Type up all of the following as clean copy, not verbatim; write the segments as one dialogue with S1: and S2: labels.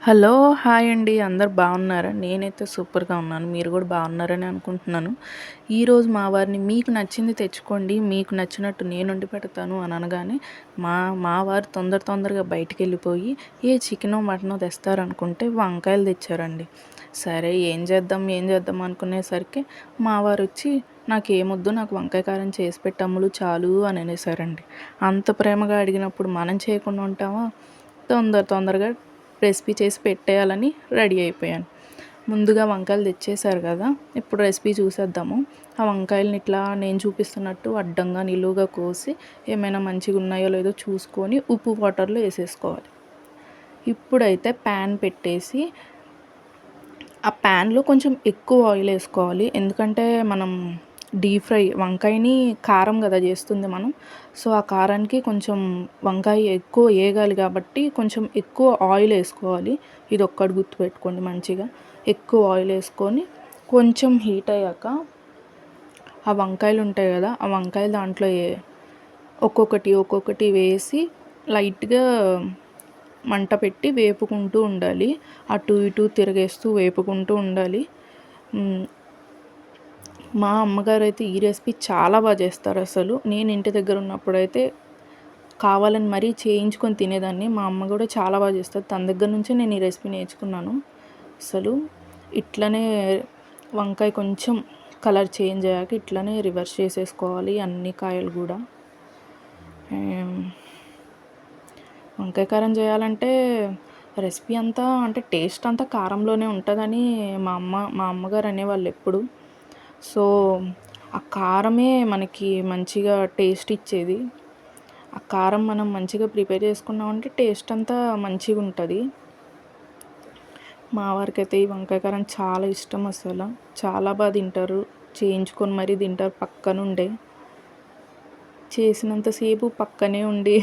S1: Hello! Hi అండి. అందరూ బాగున్నారా? నేనైతే సూపర్‌గా ఉన్నాను. మీరు గూడా బాగున్నారని అనుకుంటున్నాను. ఈరోజు మా వారిని మీకు నచ్చింది తెచ్చుకోండి, మీకు నచ్చినట్టు నేనొండి పెడతాను అని అనగానే, మా మా వారు తొందరగా బయటికెళ్ళిపోయి, చికెనో, మటనో తెస్తారనుకుంటే వంకాయలు తెచ్చారండి. సరే ఏం చేద్దాం అనుకునేసరికి మా వారొచ్చి, "నాకేమొద్దు, నాకు వంకాయ కారం చేసి పెట్టమ్ములు చాలు" అని అనేసారండి. అంత ప్రేమగా అడిగినప్పుడు మనం చేయకుండా ఉంటామా? తొందరగా రెసిపీ చేసి పెట్టేయాలని రెడీ అయిపోయాను. ముందుగా వంకాయలు తెచ్చేసారు కదా! ఇప్పుడు రెసిపీ చూసేద్దాము. ఆ వంకాయలని ఇట్లా నేను చూపిస్తున్నట్టు అడ్డంగా, నిలువుగా కోసి ఏమైనా మంచిగున్నాయో లేదో చూసుకొని ఉప్పు వాటర్‌లో ఏసేసుకోవాలి. ఇప్పుడైతే ప్యాన్ పెట్టేసి ఆ ప్యాన్‌లో కొంచెం ఎక్కువ ఆయిల్ ఏసుకోవాలి. ఎందుకంటే మనం డీప్ ఫ్రై వంకాయని కారం గదా జేస్తుంది మనం. సో, ఆ కారానికి కొంచెం వంకాయ ఎక్కువ ఏగాలి గాబట్టి కొంచెం ఎక్కువ ఆయిల్ ఏసుకోవాలి. ఇదొక్కటి గుర్తుపెట్టుకోండి మంచిగా. ఎక్కువ ఆయిల్ ఏసుకొని కొంచెం హీట్ అయ్యాక ఆ వంకాయలుంటాయి గదా! ఆ వంకాయలు దాంట్లో ఒక్కొక్కటి వేసి లైట్‌గా మంట పెట్టి వేపుకుంటూ ఉండాలి. అటు ఇటు తిరగేస్తూ వేపుకుంటూ ఉండాలి. మా అమ్మగారైతే ఈ రెసిపీ చాలా చేస్తారసలు. నేను ఇంటి దగ్గర ఉన్నప్పుడైతే కావాలని మరీ చేయించుకొని తినేదాన్ని. మా అమ్మ గూడా చాలా చేస్తది. తన దగ్గర నుంచే నేను ఈ రెసిపీ నేర్చుకున్నాను. అసలు ఇట్లనే వంకాయ కొంచెం కలర్ చేంజ్ అయ్యాక ఇట్లనే రివర్స్ చేసేసుకోవాలి అన్ని కాయలు గూడా. వంకాయ కారం చేయాలంటే రెసిపీ అంతా అంటే టేస్ట్ అంతా కారంలోనే ఉంటదని మా అమ్మగారు అనేవాళ్ళెప్పుడు. సో, ఆ కారమే మనకి మంచిగా టేస్ట్ ఇచ్చేది. ఆ కారం మనం మంచిగా ప్రిపేర్ చేసుకున్నామంటే టేస్ట్ అంతా మంచిగుంటది. మా వారికైతే ఈ వంకాయ కారం చాలా ఇష్టం అసల. చాలా తింటారు. చేయించుకొని మరీ తింటారు పక్కనుండే. చేసినంత సేపు పక్కనే ఉండి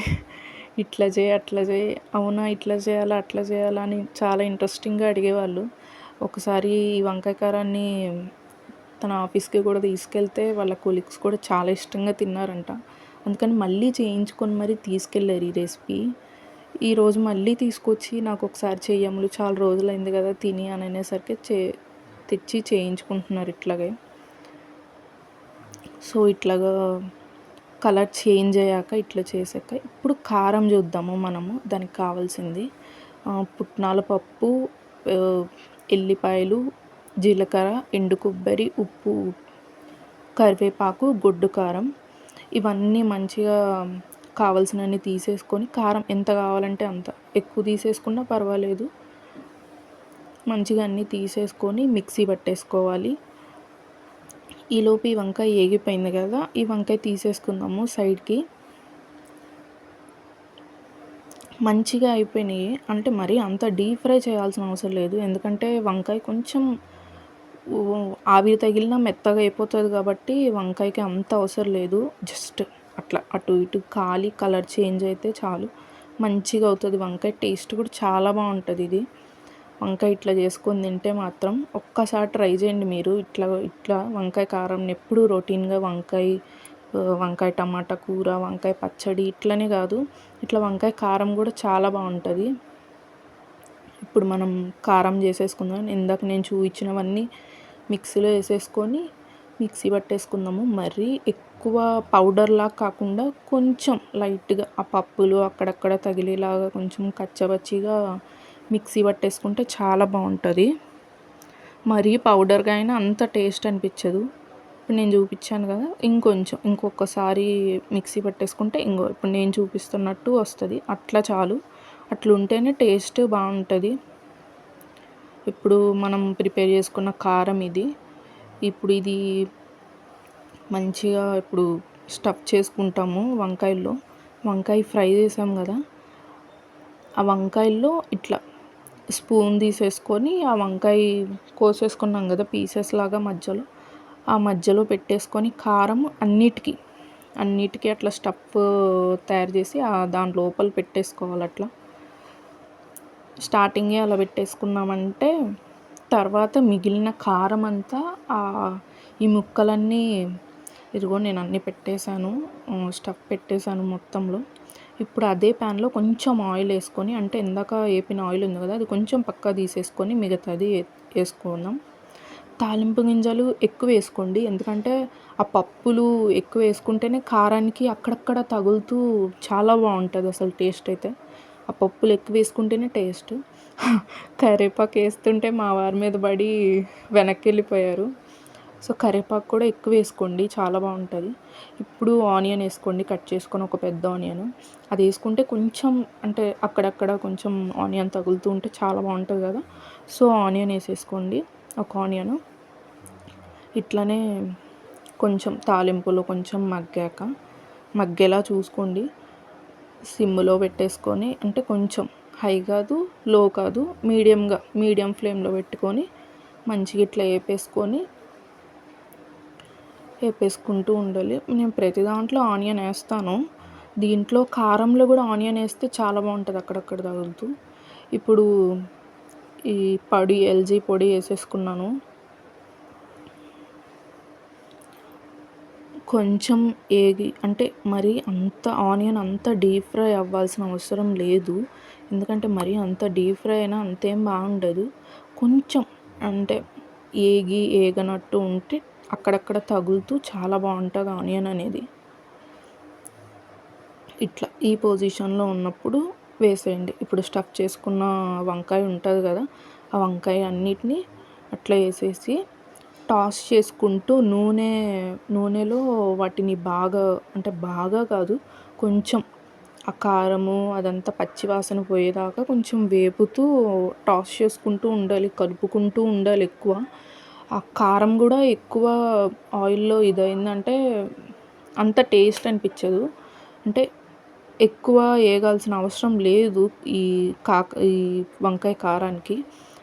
S1: ఇట్లా చేయి, అట్లా చేయి, అవునా ఇట్లా చేయాలా, అట్లా చేయాలా అని చాలా ఇంట్రెస్టింగ్‌గా అడిగేవాళ్ళు. ఒకసారి ఈ వంకాయ కారాన్ని తన ఆఫీస్‌కి కూడా తీసుకెళ్తే వాళ్ళ కొలీగ్స్ కూడా చాలా ఇష్టంగా తిన్నారంట. అందుకని మళ్ళీ చేయించుకొని మరీ తీసుకెళ్లారు ఈ రెసిపీ. ఈరోజు మళ్ళీ తీసుకొచ్చి నాకొకసారి చెయ్యములు చాలా రోజులైంది కదా తిని అని అనేసరికి తెచ్చి చేయించుకుంటున్నారు ఇట్లాగే. సో, ఇట్లాగా కలర్ చేంజ్ అయ్యాక ఇట్లా చేసాక ఇప్పుడు కారం చూద్దాము మనము. దానికి కావాల్సింది పుట్నాల పప్పు, ఎల్లిపాయలు, జీలకర్ర, ఎండు కొబ్బరి, ఉప్పు, కరివేపాకు, గొడ్డు కారం ఇవన్నీ మంచిగా కావాల్సినన్ని తీసేసుకొని కారం ఎంత కావాలంటే అంత ఎక్కువ తీసేసుకున్నా పర్వాలేదు. మంచిగా అన్నీ తీసేసుకొని మిక్సీ పట్టేసుకోవాలి. ఈలోపు ఈ వంకాయ ఏగిపోయింది కదా! ఈ వంకాయ తీసేసుకుందాము సైడ్‌కి. మంచిగా అయిపోయినాయి. అంటే మరీ అంత డీప్ ఫ్రై చేయాల్సిన అవసరం లేదు. ఎందుకంటే వంకాయ కొంచెం ఆవిరి తగిలినా మెత్తగా అయిపోతది కాబట్టి వంకాయకి అంత అవసరం లేదు. జస్ట్ అట్లా అటు ఇటు కాలి కలర్ చేంజ్ అయితే చాలు. మంచిగా అవుతది వంకాయ. టేస్ట్ కూడా చాలా బాగుంటది ఇది. వంకాయ ఇట్లా చేసుకొని తింటే మాత్రం ఒక్కసారి ట్రై చేయండి మీరు. ఇట్లా వంకాయ కారంని ఎప్పుడూ రొటీన్‌గా వంకాయ టమాటా కూర, వంకాయ పచ్చడి ఇట్లనే కాదు, ఇట్లా వంకాయ కారం కూడా చాలా బాగుంటది. ఇప్పుడు మనం కారం చేసేసుకుందాం. ఇందాక నేను చూపించినవన్నీ మిక్సీలో వేసేసుకొని మిక్సీ పట్టేసుకుందాము. మరీ ఎక్కువ పౌడర్‌లా కాకుండా కొంచెం లైట్‌గా ఆ పప్పులు అక్కడక్కడ తగిలేలాగా కొంచెం కచ్చపచ్చిగా మిక్సీ పట్టేసుకుంటే చాలా బాగుంటది. మరీ పౌడర్‌గా అయినా అంత టేస్ట్ అనిపించదు. ఇప్పుడు నేను చూపించాను కదా! ఇంకొకసారి మిక్సీ పట్టేసుకుంటే ఇప్పుడు నేను చూపిస్తున్నట్టు వస్తది. అట్లా చాలు. అట్లుంటేనే టేస్ట్ బాగుంటది. ఇప్పుడు మనం ప్రిపేర్ చేసుకున్న కారం ఇది. ఇప్పుడు ఇది మంచిగా స్టఫ్ చేసుకుంటాము వంకాయల్లో. వంకాయ ఫ్రై చేసాం కదా! ఆ వంకాయల్లో ఇట్లా స్పూన్ తీసేసుకొని ఆ వంకాయ కోసేసుకున్నాం కదా పీసెస్ లాగా ఆ మధ్యలో పెట్టేసుకొని కారం అన్నిటికీ అట్లా స్టఫ్ తయారు చేసి దాని లోపల పెట్టేసుకోవాలి అట్లా. స్టార్టింగే అలా పెట్టేసుకున్నామంటే తర్వాత మిగిలిన కారం అంతా ఈ ముక్కలన్నీ ఇదిగో నేను అన్నీ పెట్టేశాను. స్టఫ్ పెట్టేశాను మొత్తంలో. ఇప్పుడు అదే ప్యాన్‌లో కొంచెం ఆయిల్ ఏసుకొని, అంటే ఇందాక ఏపిన ఆయిల్ ఉంది కదా! అది కొంచెం పక్కకు తీసేసుకొని మిగతాది ఏసుకుందాం. తాలింపు గింజలు ఎక్కువేసుకోండి. ఎందుకంటే ఆ పప్పులు ఎక్కువేసుకుంటేనే కారానికి అక్కడక్కడ తగులుతూ చాలా బావుంటదసలు టేస్ట్ అయితే. ఆ పప్పులు ఎక్కువేసుకుంటేనే టేస్ట్. కరివేపాకేస్తుంటే మా వారి మీద పడి వెనక్కెళ్ళిపోయారు. సో, కరివేపాకు కూడా ఎక్కువేసుకోండి. చాలా బావుంటది. ఇప్పుడు ఆనియన్ ఏసుకోండి. కట్ చేసుకొని ఒక పెద్ద ఆనియన్. అదేసుకుంటే కొంచెం, అంటే అక్కడక్కడ కొంచెం ఆనియన్ తగులుతూ ఉంటే చాలా బావుంటది గదా! సో, ఆనియన్ ఏసేసుకోండి. ఒక ఆనియను. ఇట్లనే కొంచెం తాలింపులో కొంచెం మగ్గేలా చూసుకోండి. సిమ్‌లో పెట్టేసుకొని, అంటే కొంచెం హై కాదు, లో కాదు, మీడియం ఫ్లేమ్‌లో పెట్టుకొని మంచిగా ఇట్లా ఏపేసుకుంటూ ఉండాలి. నేను ప్రతి దాంట్లో ఆనియన్ ఏస్తాను. దీంట్లో కారంలో గూడా ఆనియన్ ఏస్తే చాలా బావుంటది అక్కడక్కడ తగులుతూ. ఇప్పుడు ఈ ఎల్‌జీ పొడి ఏసేసుకున్నాను. కొంచెం అంటే మరీ అంత ఆనియన్ అంత డీప్ ఫ్రై అవ్వాల్సిన అవసరం లేదు. ఎందుకంటే మరీ అంత డీప్ ఫ్రై అయినా అంతేం బాగుండదు. కొంచెం, అంటే ఏగనట్టు ఉంటే అక్కడక్కడ తగులుతూ చాలా బావుంటది ఆనియన్ అనేది. ఇట్లా ఈ పొజిషన్‌లో ఉన్నప్పుడు వేసేయండి. ఇప్పుడు స్టఫ్ చేసుకున్న వంకాయ ఉంటది గదా! ఆ వంకాయ అన్నిటిని అట్లా ఏసేసి టాస్ చేసుకుంటూ నూనెలో వాటిని బాగా, అంటే బాగా కాదు, కొంచెం ఆ కారము అదంతా పచ్చి వాసన పోయేదాకా కొంచెం వేపుతూ టాస్ చేసుకుంటూ ఉండాలి. కలుపుకుంటూ ఉండాలి ఎక్కువ. ఆ కారం గూడా ఎక్కువ ఆయిల్‌లో ఇదయిందంటే అంత టేస్ట్ అనిపిచ్చదు. అంటే ఎక్కువ ఏగాల్సిన అవసరం లేదు ఈ వంకాయ కారానికి.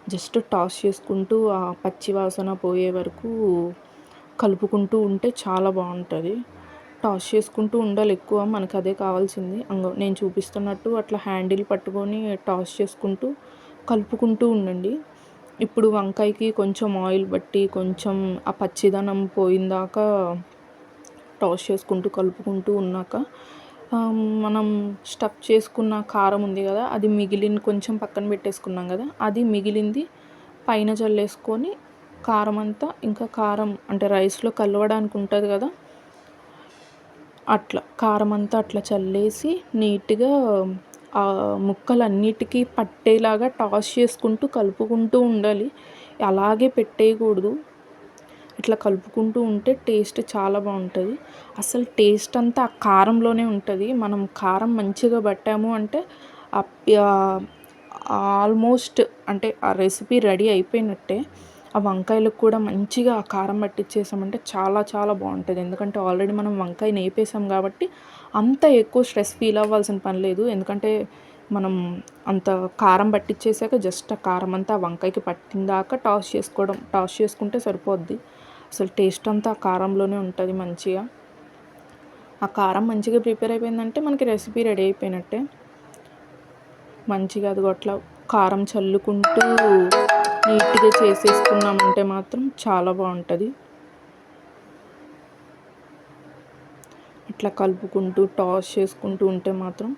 S1: జస్ట్ టాస్ చేసుకుంటూ ఆ పచ్చి వాసన పోయే వరకు కలుపుకుంటూ ఉంటే చాలా బావుంటది. టాస్ చేసుకుంటూ ఉండాలి ఎక్కువ. మనకదే కావాల్సింది. నేను చూపిస్తున్నట్టు అట్లా హ్యాండిల్ పట్టుకొని టాస్ చేసుకుంటూ, కలుపుకుంటూ ఉండండి. ఇప్పుడు వంకాయకి కొంచెం ఆయిల్ బట్టి, కొంచెం ఆ పచ్చిదనం పోయిందాకా టాస్ చేసుకుంటూ, కలుపుకుంటూ ఉన్నాక మనం స్టఫ్ చేసుకున్న కారం ఉంది గదా! అది కొంచెం పక్కన పెట్టేసుకున్నాం గదా! అది మిగిలింది పైన జల్లేసుకొని కారమంతా, ఇంకా కారం అంటే రైస్‌లో కలవడానికి ఉంటది గదా! అట్లా కారమంతా అట్లా చల్లేసి నీట్‌గా ముక్కలన్నిటికీ పట్టేలాగా టాస్ చేసుకుంటూ, కలుపుకుంటూ ఉండాలి. అలాగే పెట్టేయకూడదు. ఇట్లా కలుపుకుంటూ ఉంటే టేస్ట్ చాలా బావుంటది. అసలు టేస్ట్ అంతా ఆ కారంలోనే ఉంటది. మనం కారం మంచిగా పట్టాము అంటే ఆహ్, ఆహ్, ఆల్మోస్ట్, అంటే ఆ రెసిపీ రెడీ అయిపోయినట్టే. ఆ వంకాయలకు కూడా మంచిగా ఆ కారం పట్టిచ్చేసామంటే చాలా చాలా బావుంటది. ఎందుకంటే ఆల్రెడీ మనం వంకాయని ఏపేసాం కాబట్టి అంత ఎక్కువ స్ట్రెస్ ఫీల్ అవ్వాల్సిన పని లేదు. ఎందుకంటే మనం అంత కారం పట్టిచ్చేసాక జస్ట్ ఆ కారం అంతా ఆ వంకాయకి పట్టిందాకా టాస్ చేసుకుంటే సరిపోద్ది. అసలు టేస్ట్ అంతా ఆ కారంలోనే ఉంటది మంచిగా. ఆ కారం మంచిగా ప్రిపేర్ అయిపోయిందంటే మనకి రెసిపీ రెడీ అయిపోయినట్టే. మంచిగా అదిగో అట్లా కారం చల్లుకుంటూ నీట్‌గా చేసేసుకున్నామంటే మాత్రం చాలా బావుంటది. ఇట్లా కలుపుకుంటూ, టాస్ చేసుకుంటూ ఉంటే మాత్రం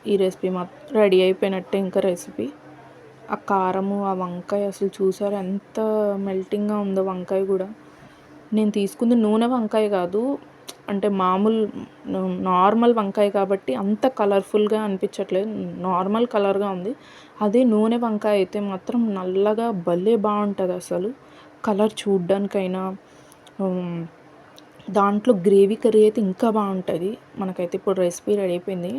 S1: ఈ రెసిపీ రెడీ అయిపోయినట్టే ఇంకా రెసిపీ. ఆ కారము, ఆ వంకాయ అసలు చూసారా ఎంత మెల్టింగ్‌గా ఉందో వంకాయ గూడా. నేను తీసుకుంది నూనె వంకాయ గాదు. అంటే నార్మల్ వంకాయ కాబట్టి అంత కలర్‌ఫుల్‌గా అనిపించట్లేదు. నార్మల్ కలర్‌గా ఉంది. అదే నూనె వంకాయ అయితే మాత్రం నల్లగా భలే బావుంటదసలు. కలర్ చూడ్డానికైనా, హ్మ్, దాంట్లో గ్రేవీ కర్రీ అయితే ఇంకా బావుంటది. మనకైతే ఇప్పుడు రెసిపీ రెడీ అయిపోయింది.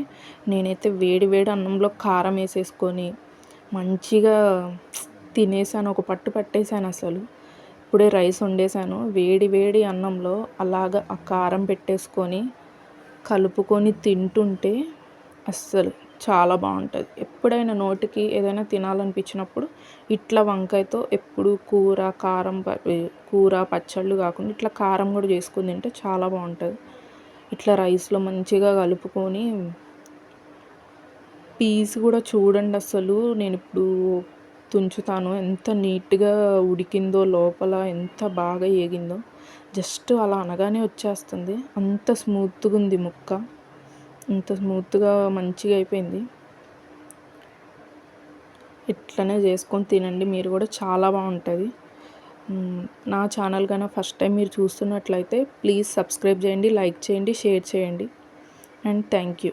S1: నేనైతే వేడి వేడి అన్నంలో కారం ఏసేసుకొని మంచిగా తినేసాను. ఒక పట్టు పట్టేసానసలు. ఇప్పుడే రైస్ వండేసాను. వేడి వేడి అన్నంలో అలాగా ఆ కారం పెట్టేసుకొని, కలుపుకొని తింటుంటే అస్సలు చాలా బావుంటది. ఎప్పుడైనా నోటికి ఏదైనా తినాలనిపించినప్పుడు ఇట్లా వంకాయతో ఎప్పుడు కూర, పచ్చళ్ళు కాకుండా ఇట్లా కారం కూడా చేసుకొని తింటే చాలా బావుంటది. ఇట్లా రైస్‌లో మంచిగా కలుపుకొని పీస్ కూడా చూడండసలు, నేనిప్పుడు తుంచుతాను. ఎంత నీట్‌గా ఉడికిందో, లోపల ఎంత బాగా ఏగిందో. జస్ట్ అలా అనగానే వచ్చేస్తుంది. అంత స్మూత్‌గుంది ముక్క. ఇంత స్మూత్గా మంచిగా అయిపోయింది. ఇట్లనే చేసుకొని తినండి మీరు కూడా, చాలా బాగుంటుంది. నా ఛానల్ కన్నా ఫస్ట్ టైం మీరు చూస్తున్నట్లయితే ప్లీజ్ సబ్స్క్రైబ్ చేయండి, లైక్ చేయండి, షేర్ చేయండి. And thank you.